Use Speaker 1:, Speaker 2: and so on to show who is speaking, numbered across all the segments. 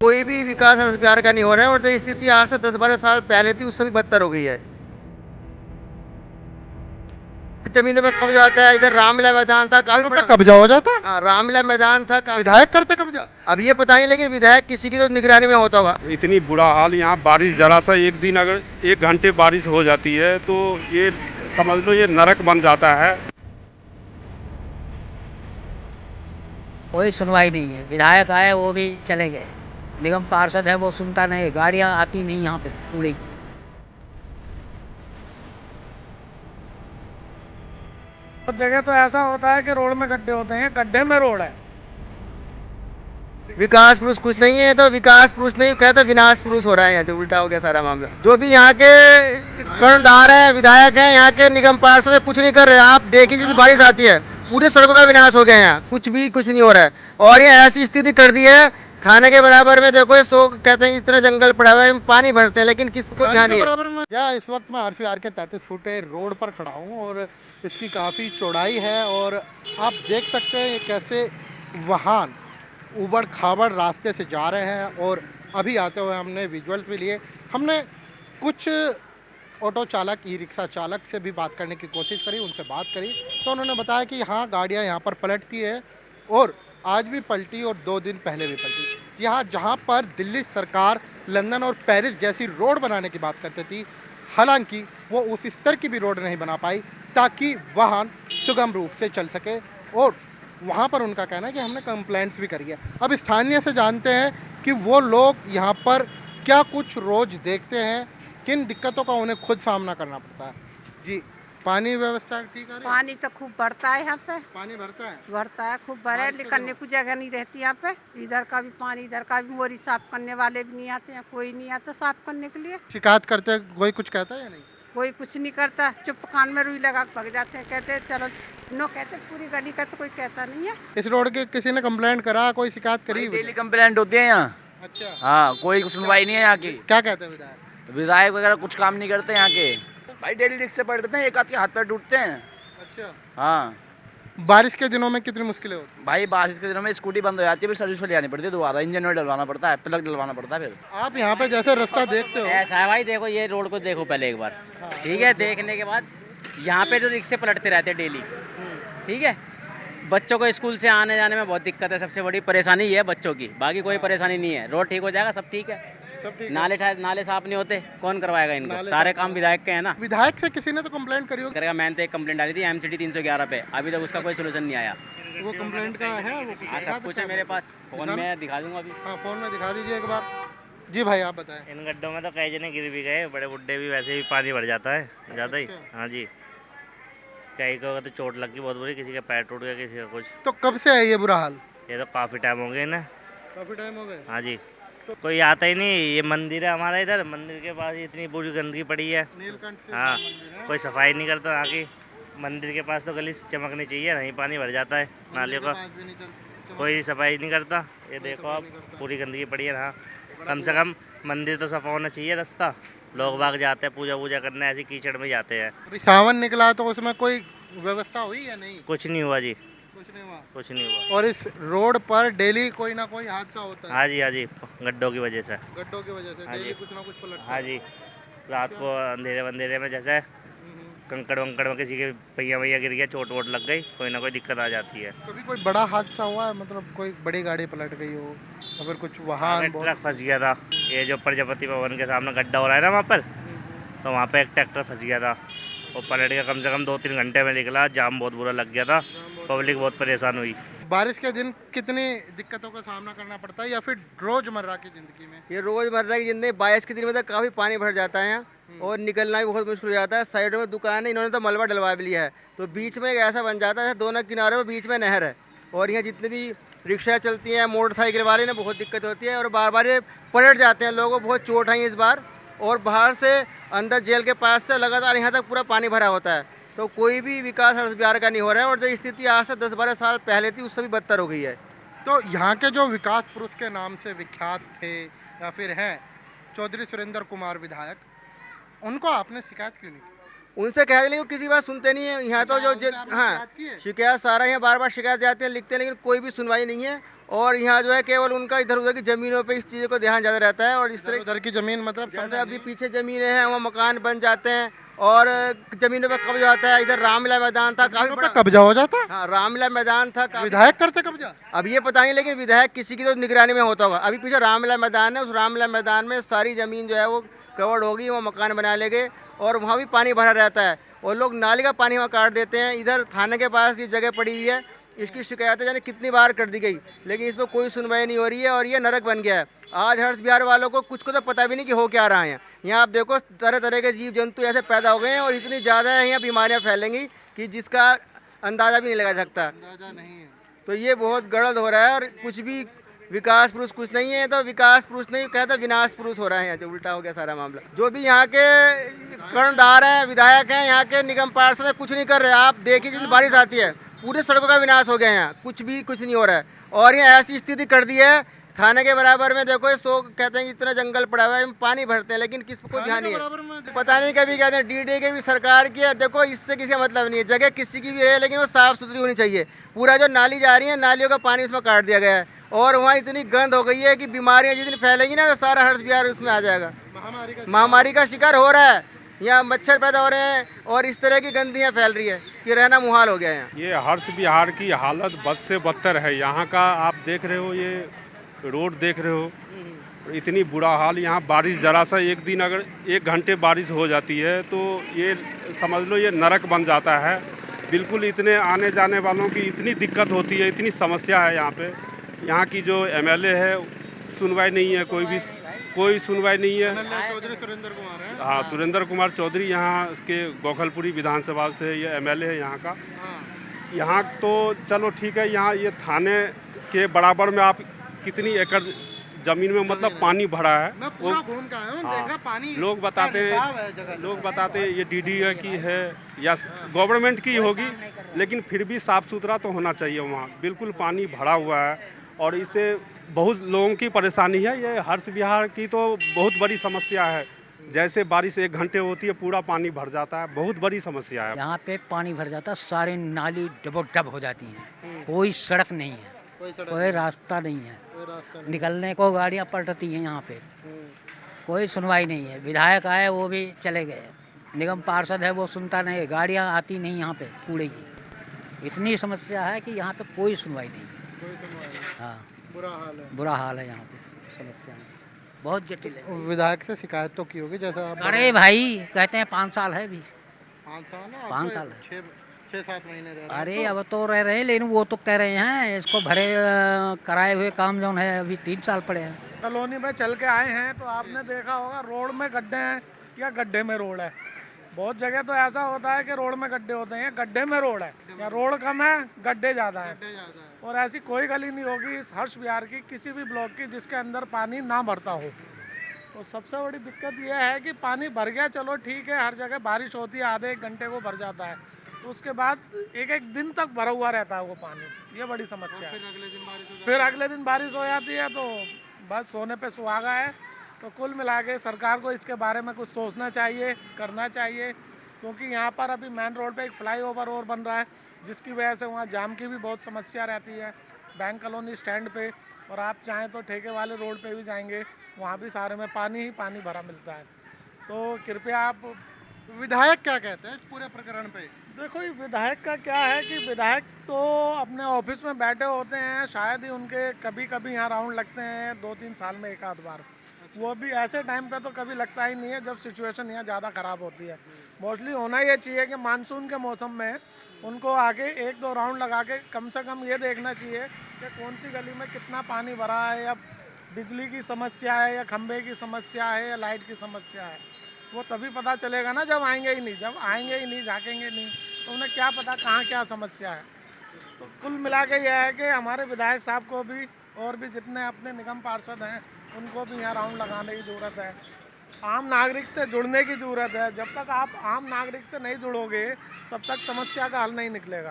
Speaker 1: कोई भी विकास रोजगार का नहीं हो रहा है और जो स्थिति आज से 10-12 साल पहले थी उससे भी बदतर हो गई है। जमीनों में कब्जा होता है, इधर रामलीला मैदान था काफी बड़ा।
Speaker 2: कब्जा हो जाता है।
Speaker 1: हाँ, रामलीला मैदान था काफी।
Speaker 2: विधायक करते कब्जा।
Speaker 1: अब ये पता नहीं, लेकिन विधायक किसी की तो निगरानी में होता होगा।
Speaker 3: इतनी बुरा हाल यहाँ, बारिश जरा सा एक दिन अगर 1 घंटे बारिश हो जाती है तो ये समझ लो ये नरक बन जाता है।
Speaker 4: कोई सुनवाई नहीं है। विधायक आए वो भी चले गए, निगम पार्षद है वो सुनता नहीं, गाड़ियां आती नहीं यहाँ पे पूरी।
Speaker 2: सब जगह तो ऐसा होता है कि रोड में गड्ढे होते हैं, गड्ढे में रोड है।
Speaker 1: विकास पुरुष कुछ नहीं है तो विकास पुरुष नहीं कहते, विनाश पुरुष हो रहा है यहाँ तो। उल्टा हो गया सारा मामला। जो भी यहाँ के कर्णधार है, विधायक है, यहाँ के निगम पार्षद है, कुछ नहीं कर रहे। आप देखिए जब बारिश आती है पूरे सड़कों का विनाश हो गया है, यहाँ कुछ नहीं हो रहा है। और ये ऐसी स्थिति कर दी है खाने के बराबर में। देखो सो कहते हैं इतना जंगल पड़ा हुआ है, पानी भरते हैं लेकिन किसको ध्यान नहीं है।
Speaker 2: या इस वक्त मैं RCR के 33 फुटे रोड पर खड़ा हूँ और इसकी काफ़ी चौड़ाई है और आप देख सकते हैं ये कैसे वाहन उबड़ खाबड़ रास्ते से जा रहे हैं। और अभी आते हुए हमने विजुअल्स भी लिए। हमने कुछ ऑटो चालक, ई रिक्शा चालक से भी बात करने की कोशिश करी, उनसे बात करी तो उन्होंने बताया कि हाँ, गाड़ियाँ यहाँ पर पलटती है और आज भी पलटी और 2 दिन पहले भी पलटी। जहाँ पर दिल्ली सरकार लंदन और पेरिस जैसी रोड बनाने की बात करती थी, हालांकि वो उस स्तर की भी रोड नहीं बना पाई ताकि वाहन सुगम रूप से चल सके। और वहाँ पर उनका कहना है कि हमने कंप्लेंट्स भी करी है। अब स्थानीय से जानते हैं कि वो लोग यहाँ पर क्या कुछ रोज़ देखते हैं, किन दिक्कतों का उन्हें खुद सामना करना पड़ता है। जी, पानी व्यवस्था ठीक है?
Speaker 5: पानी तो खूब बढ़ता है यहाँ पे।
Speaker 2: पानी
Speaker 5: भरता है खूब भरे, निकलने को जगह नहीं रहती यहाँ पे। इधर का भी पानी, इधर का भी। मोरी साफ करने वाले भी नहीं आते हैं, कोई नहीं आता साफ करने के लिए।
Speaker 2: शिकायत करते हैं, कोई कुछ कहता है या नहीं?
Speaker 5: कोई कुछ नहीं करता, चुप कान में रुई लगा के भग जाते हैं। कहते हैं चलो नो, कहते पूरी गली का तो कोई कहता नहीं है।
Speaker 2: इस रोड के किसी ने कंप्लेंट करा, कोई शिकायत करी?
Speaker 6: डेली कंप्लेंट होती है यहाँ।
Speaker 2: अच्छा,
Speaker 6: हाँ, कोई सुनवाई नहीं है यहाँ की।
Speaker 2: क्या कहते हैं विधायक?
Speaker 6: विधायक वगैरह कुछ काम नहीं करते यहाँ के। भाई डेली रिक्शे से पलटते हैं, एक आध के हाथ पैर टूटते हैं।
Speaker 2: अच्छा,
Speaker 6: हाँ,
Speaker 2: बारिश के दिनों में कितनी मुश्किलें होती
Speaker 6: भाई बारिश के दिनों में स्कूटी बंद हो जाती है, फिर सर्विस पे ले आनी पड़ती है दोबारा, इंजन में डलवाना पड़ता है, प्लग डलवाना पड़ता है। फिर
Speaker 2: हैं? आप यहाँ पे जैसे रास्ता देखते हो,
Speaker 4: ऐसा है भाई, देखो ये रोड को देखो पहले एक बार, ठीक है। देखने के बाद यहाँ पे जो रिक्शे पलटते रहते हैं डेली, ठीक है। बच्चों को स्कूल से आने जाने में बहुत दिक्कत है, सबसे बड़ी परेशानी ये है बच्चों की, बाकी कोई परेशानी नहीं है। रोड ठीक हो जाएगा, सब ठीक है।
Speaker 2: सब ठीक है।
Speaker 4: नाले साफ नहीं होते, कौन करवाएगा इनको? सारे काम विधायक के हैं ना।
Speaker 2: विधायक से किसी ने तो कंप्लेंट करी होगी।
Speaker 4: करेगा। मैंने तो एक कंप्लेंट डाली थी MCD 311 पे, अभी तक उसका कोई सोल्यूशन नहीं आया।
Speaker 2: वो कंप्लेंट का है, वो कुछ
Speaker 4: हाँ, सब कुछ है मेरे पास, फोन में दिखा दूंगा अभी।
Speaker 2: हाँ, फोन में दिखा दीजिए एक बार। जी भाई, आप बताएं।
Speaker 7: इन गड्ढों में तो कई जने गिर भी गए, बड़े बुड्ढे भी, वैसे भी पानी भर जाता है ज़्यादा ही। हाँ जी, कई को तो चोट लग गई बहुत बुरी, किसी का पैर टूट गया, किसी का कुछ।
Speaker 2: तो कब से है ये बुरा हाल?
Speaker 7: ये तो काफ़ी टाइम हो गए ना।
Speaker 2: काफी टाइम हो गए।
Speaker 7: हाँ जी, तो कोई आता ही नहीं। ये मंदिर है हमारा, इधर मंदिर के पास इतनी बुरी गंदगी पड़ी है।
Speaker 2: नीलकंठ से
Speaker 7: हाँ,
Speaker 2: मंदिर है।
Speaker 7: कोई सफाई नहीं करता यहाँ की। मंदिर के पास तो गली चमकनी चाहिए, नहीं पानी भर जाता है नालियों का,
Speaker 2: आज भी नहीं चल-
Speaker 7: कोई सफाई नहीं करता। ये देखो आप, पूरी गंदगी पड़ी है। हाँ, कम से कम मंदिर तो सफा होना चाहिए रास्ता। लोग बाग जाते हैं पूजा करने, ऐसी कीचड़ में जाते हैं।
Speaker 2: अभी सावन निकला तो उसमें कोई व्यवस्था हुई या नहीं?
Speaker 7: कुछ नहीं हुआ जी,
Speaker 2: कुछ नहीं हुआ।
Speaker 7: कुछ नहीं हुआ।
Speaker 2: और इस रोड पर डेली कोई ना कोई हादसा होता है।
Speaker 7: हाँ जी, गड्ढों की वजह से।
Speaker 2: गड्ढों की वजह से
Speaker 7: हाँ
Speaker 2: डेली
Speaker 7: जी।
Speaker 2: कुछ ना कुछ पलटता
Speaker 7: हाँ
Speaker 2: है।
Speaker 7: जी, रात को अंधेरे में जैसे कंकड़ वंकड़ में किसी के पहिया गिर गया, चोट वोट लग गई, कोई ना कोई दिक्कत आ जाती है।
Speaker 2: कभी कोई बड़ा हादसा हुआ है, मतलब कोई बड़ी गाड़ी पलट गई हो या फिर कुछ वाहन
Speaker 7: आगे ट्रक फंस गया था, ये जो प्रजापति भवन के सामने गड्ढा हो रहा है ना वहाँ पर, तो वहाँ पे एक ट्रैक्टर फंस गया था। वो पलट गया, कम से कम 2-3 घंटे में निकला, जाम बहुत बुरा लग गया था, पब्लिक बहुत परेशान हुई।
Speaker 2: बारिश के दिन कितनी दिक्कतों का सामना करना पड़ता है या फिर रोजमर्रा की जिंदगी में?
Speaker 1: ये रोजमर्रा की जिंदगी, बारिश के दिन में तो काफी पानी भर जाता है यहाँ और निकलना भी बहुत मुश्किल हो जाता है। साइडों में दुकान है, इन्होंने तो मलबा डलवा भी लिया है, तो बीच में एक ऐसा बन जाता है, दोनों किनारों में बीच में नहर है और यहाँ जितनी भी रिक्शा चलती हैं, मोटरसाइकिल वाले ने बहुत दिक्कत होती है और बार बार ये पलट जाते हैं। लोगों को बहुत चोट आई इस बार और बाहर से अंदर जेल के पास से लगातार यहाँ तक पूरा पानी भरा होता है। तो कोई भी विकास रोजगार का नहीं हो रहा है और जो स्थिति आज से 10-12 साल पहले थी उससे भी बदतर हो गई है।
Speaker 2: तो यहाँ के जो विकास पुरुष के नाम से विख्यात थे या फिर हैं चौधरी सुरेंद्र कुमार विधायक, उनको आपने शिकायत क्यों नहीं की?
Speaker 1: उनसे कह लेकिन किसी बात सुनते नहीं है यहाँ तो जो
Speaker 2: उनसे आपने
Speaker 1: हाँ
Speaker 2: शिकायत की है?
Speaker 1: शिकायत सारा यहाँ बार बार शिकायत जाती है, लिखते हैं, लेकिन कोई भी सुनवाई नहीं है। और यहाँ जो है केवल उनका इधर उधर की ज़मीनों पे इस चीज़ को ध्यान ज़्यादा रहता है। और इस तरह
Speaker 2: उधर की ज़मीन मतलब
Speaker 1: जैसे अभी पीछे ज़मीनें हैं वहाँ मकान बन जाते हैं और ज़मीनों पे कब्जा होता है। इधर रामलीला मैदान था काफ़ी बड़ा,
Speaker 2: कब्जा हो जाता है।
Speaker 1: हाँ रामलीला मैदान था
Speaker 2: विधायक करते कब्जा।
Speaker 1: अब ये पता नहीं, लेकिन विधायक किसी की तो निगरानी में होता होगा। अभी पीछे रामलीला मैदान है, उस रामलीला मैदान में सारी ज़मीन जो है वो कवर्ड होगी, वहाँ मकान बना लेंगे और वहाँ भी पानी भरा रहता है और लोग नाली का पानी वहाँ काट देते हैं। इधर थाने के पास ये जगह पड़ी हुई है, इसकी शिकायतें जाने कितनी बार कर दी गई, लेकिन इस पर कोई सुनवाई नहीं हो रही है और ये नरक बन गया है। आज हर्ष बिहार वालों को कुछ को तो पता भी नहीं कि हो क्या रहा है। यहाँ आप देखो तरह तरह के जीव जंतु ऐसे पैदा हो गए हैं और इतनी ज़्यादा है यहाँ बीमारियाँ फैलेंगी कि जिसका अंदाज़ा भी नहीं लगा सकता।
Speaker 2: अंदाजा नहीं है।
Speaker 1: तो ये बहुत गलत हो रहा है और कुछ भी विकास पुरुष कुछ नहीं है, तो विकास पुरुष नहीं कहता विनाश पुरुष हो रहा है। यहाँ जो उल्टा हो गया सारा मामला। जो भी यहाँ के कर्णधार हैं, विधायक हैं, यहाँ के निगम पार्षद हैं, कुछ नहीं कर रहे। आप देखिए जिस बारिश आती है पूरे सड़कों का विनाश हो गया है, यहाँ कुछ नहीं हो रहा है। और ये ऐसी स्थिति कर दी है थाने के बराबर में। देखो ये सो कहते हैं कि इतना जंगल पड़ा हुआ है, हम पानी भरते हैं, लेकिन किस को ध्यान नहीं है। पता नहीं कभी कहते हैं डीडी की भी सरकार की है। देखो इससे किसी का मतलब नहीं है, जगह किसी की भी रहे लेकिन वो साफ़ सुथरी होनी चाहिए। पूरा जो नाली जा रही है, नालियों का पानी उसमें काट दिया गया है और वहाँ इतनी गंद हो गई है कि बीमारियाँ जितनी फैलेंगी ना तो सारा हर्ष बिहार उसमें आ जाएगा। महामारी का शिकार हो रहा है, यहाँ मच्छर पैदा हो रहे हैं और इस तरह की गंदगियाँ फैल रही है कि रहना मुहाल हो गया है यहाँ।
Speaker 3: ये हर्ष बिहार की हालत बद से बदतर है। यहाँ का आप देख रहे हो, ये रोड देख रहे हो, इतनी बुरा हाल। यहाँ बारिश ज़रा सा एक दिन अगर 1 घंटे बारिश हो जाती है तो ये समझ लो ये नरक बन जाता है बिल्कुल। इतने आने जाने वालों की इतनी दिक्कत होती है, इतनी समस्या है यहाँ पे। यहाँ की जो एमएलए है सुनवाई नहीं है, कोई सुनवाई नहीं है।
Speaker 2: चौधरी सुरेंद्र कुमार है।
Speaker 3: हाँ, सुरेंद्र कुमार चौधरी यहाँ के गोखलपुरी विधानसभा से ये एमएलए है यहाँ का। यहाँ तो चलो ठीक है, यहाँ ये थाने के बराबर में आप कितनी एकड़ ज़मीन में मतलब पानी भरा है।
Speaker 2: मैं पूरा घूम के आया हूँ, देखा पानी।
Speaker 3: लोग बताते हैं ये डीडी की है या गवर्नमेंट की होगी, लेकिन फिर भी साफ़ सुथरा तो होना चाहिए। वहाँ बिल्कुल पानी भरा हुआ है और इससे बहुत लोगों की परेशानी है। ये हर्ष बिहार की तो बहुत बड़ी समस्या है। जैसे बारिश 1 घंटे होती है पूरा पानी भर जाता है, बहुत बड़ी समस्या है।
Speaker 8: यहाँ पे पानी भर जाता है, सारी नाली डबोडब हो जाती हैं, कोई सड़क नहीं है, कोई रास्ता नहीं है, निकलने को गाड़ियाँ पलटती हैं यहाँ पे, कोई सुनवाई नहीं है। विधायक आए वो भी चले गए, निगम पार्षद है वो सुनता नहीं है, गाड़ियाँ आती नहीं यहाँ पे कूड़े की। इतनी समस्या है कि यहाँ पे कोई सुनवाई नहीं है। हाँ, बुरा हाल है यहाँ पे, समस्या बहुत जटिल है।
Speaker 2: विधायक से शिकायत तो की होगी जैसा आप।
Speaker 8: अरे भाई कहते हैं 5 साल है भी,
Speaker 2: 5 साल है,
Speaker 8: 5 साल है,
Speaker 2: 6-7 महीने रह रहे हैं।
Speaker 8: अरे अब तो रह रहे हैं, लेकिन वो तो कह रहे हैं इसको भरे कराए हुए काम जो है अभी 3 साल पड़े हैं।
Speaker 9: कॉलोनी में चल के आए हैं तो आपने देखा होगा रोड में गड्ढे हैं या गड्ढे में रोड है। बहुत जगह तो ऐसा होता है कि रोड में गड्ढे होते हैं, गड्ढे में रोड है, या रोड कम है गड्ढे ज़्यादा है। और ऐसी कोई गली नहीं होगी इस हर्ष बिहार की किसी भी ब्लॉक की जिसके अंदर पानी ना भरता हो। तो सबसे बड़ी दिक्कत यह है कि पानी भर गया, चलो ठीक है, हर जगह बारिश होती है, आधे 1 घंटे को भर जाता है, तो उसके बाद एक दिन तक भरा हुआ रहता है वो पानी। ये बड़ी समस्या है। फिर अगले दिन बारिश हो जाती है तो बस सोने पे सुहागा है। तो कुल मिला के सरकार को इसके बारे में कुछ सोचना चाहिए, करना चाहिए, क्योंकि यहाँ पर अभी मेन रोड पे एक फ्लाईओवर और बन रहा है जिसकी वजह से वहाँ जाम की भी बहुत समस्या रहती है। बैंक कॉलोनी स्टैंड पे, और आप चाहें तो ठेके वाले रोड पे भी जाएंगे, वहाँ भी सारे में पानी ही पानी भरा मिलता है। तो कृपया आप।
Speaker 2: विधायक क्या कहते हैं इस पूरे प्रकरण पे?
Speaker 9: देखो, ये विधायक का क्या है कि विधायक तो अपने ऑफिस में बैठे होते हैं, शायद ही उनके कभी कभी यहाँ राउंड लगते हैं 2-3 साल में 1 आध बार। वो भी ऐसे टाइम पे तो कभी लगता ही नहीं है जब सिचुएशन यहाँ ज़्यादा ख़राब होती है। मोस्टली होना ये चाहिए कि मानसून के मौसम में उनको आगे 1-2 राउंड लगा के कम से कम ये देखना चाहिए कि कौन सी गली में कितना पानी भरा है, या बिजली की समस्या है, या खंभे की समस्या है, या लाइट की समस्या है। वो तभी पता चलेगा ना जब आएंगे ही नहीं, जब आएंगे ही नहीं, झाँकेंगे नहीं, तो उन्हें क्या पता कहाँ क्या समस्या है। तो कुल मिला के यह है कि हमारे विधायक साहब को भी और भी जितने अपने निगम पार्षद हैं उनको भी यहाँ राउंड लगाने की ज़रूरत है। आम नागरिक से जुड़ने की ज़रूरत है। जब तक आप आम नागरिक से नहीं जुड़ोगे तब तक समस्या का हल नहीं निकलेगा।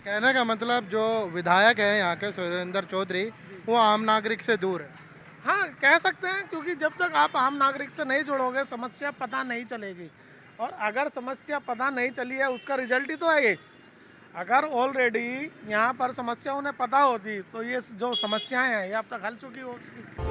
Speaker 2: कहने का मतलब जो विधायक है यहाँ के सुरेंद्र चौधरी, वो आम नागरिक से दूर है।
Speaker 9: हाँ, कह सकते हैं, क्योंकि जब तक आप आम नागरिक से नहीं जुड़ोगे समस्या पता नहीं चलेगी, और अगर समस्या पता नहीं चली है उसका रिजल्ट ही तो है ये। अगर ऑलरेडी यहाँ पर समस्या उन्हें पता होती तो ये जो समस्याएं हैं ये अब तक हल चुकी होती।